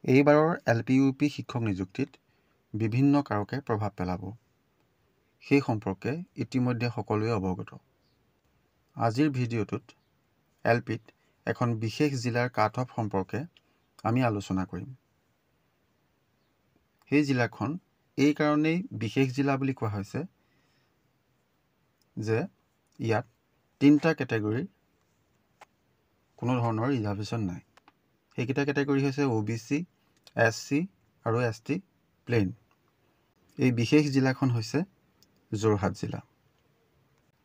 এইবাৰৰ LP/UP শিক্ষক নিযুক্তিত বিভিন্ন কাৰকে প্ৰভাৱ পেলাব। সেই সম্পৰ্কে ইতিমধ্যে সকলোৱে অৱগত। আজিৰ ভিডিঅ'টোত LPত এখন বিশেষ জিলাৰ কাট অফ সম্পৰ্কে আমি আলোচনা কৰিম। সেই জিলাখন এই কাৰণেই বিশেষ জিলা বুলি কোৱা হৈছে যে ইয়াত 3টা কেটেগৰীৰ কোনো ধৰণৰ ৰিজাৰ্ভেশ্যন নাই। সেইকেইটা কেটেগৰী হৈছে OBC, SC আৰু ST প্লেইন। এই বিশেষ জিলাখন হৈছে যোৰহাট জিলা।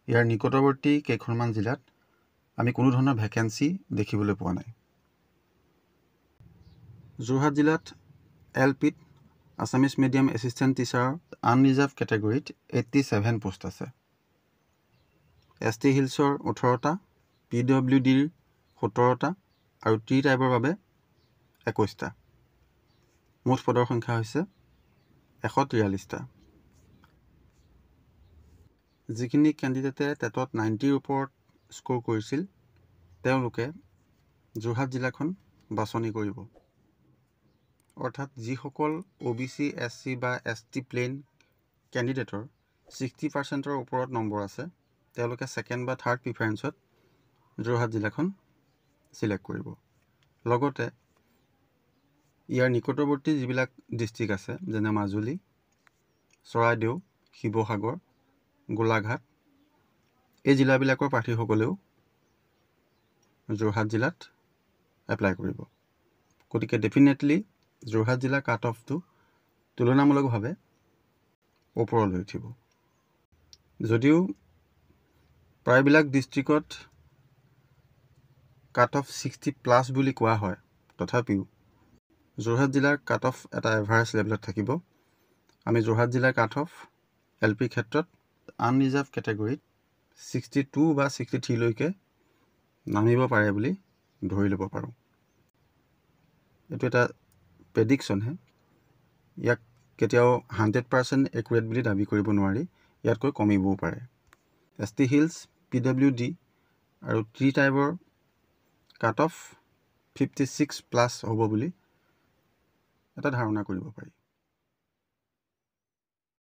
ইয়াৰ নিকটৱৰ্তী কেইখনমান জিলাত আমি কোনো ধৰণৰ ভেকেঞ্চি দেখিবলৈ পোৱা নাই। যোৰহাট জিলাত LPত Assamese medium assistant teacher unreserved কেটেগৰীত 87 post আছে। ST হিলছৰ 18টা, PWDৰ 17টা আৰু টি টাইপৰ বাবে 21টা। মুঠ পদৰ সংখ্যা হৈছে 143টা। যিখিনি কেণ্ডিডেটে টেটত 90ৰ ওপৰত স্ক'ৰ কৰিছিল তেওঁলোকে যোৰহাট জিলাখন বাছনি কৰিব। অৰ্থাৎ যিসকল OBC, SC বা ST প্লেইন কেণ্ডিডেটৰ 60%ৰ ওপৰত নম্বৰ আছে তেওঁলোকে ছেকেণ্ড বা থাৰ্ড প্ৰিফাৰেঞ্চত যোৰহাট জিলাখন চিলেক্ট কৰিব। লগতে ইয়াৰ নিকটৱৰ্তী যিবিলাক ডিষ্ট্ৰিক্ট আছে যেনে মাজুলী, চৰাইদেউ, শিৱসাগৰ, গোলাঘাট এই জিলাবিলাকৰ প্ৰাৰ্থীসকলেও যোৰহাট জিলাত এপ্লাই কৰিব। গতিকে ডেফিনেটলি যোৰহাট জিলাৰ কাট অফটো তুলনামূলকভাৱে ওপৰলৈ উঠিব। যদিও প্ৰায়বিলাক ডিষ্ট্ৰিক্টত কাট অফ 60+ বুলি কোৱা হয়, তথাপিও যোৰহাট জিলাৰ কাট অফ এটা এভাৰেজ লেভেলত থাকিব। আমি যোৰহাট জিলাৰ কাট অফ LP ক্ষেত্ৰত আনৰিজাৰ্ভ কেটেগৰীত 62 বা 63লৈকে নামিব পাৰে বুলি ধৰি ল'ব পাৰোঁ। এইটো এটা প্ৰেডিকশ্যনহে। ইয়াক কেতিয়াও 100% একুৰেট বুলি দাবী কৰিব নোৱাৰি, ইয়াতকৈ কমিবও পাৰে। ST হিলছ, PWD আৰু টি টাইপৰ কাট অফ 56+ হ'ব বুলি এটা ধাৰণা কৰিব পাৰি।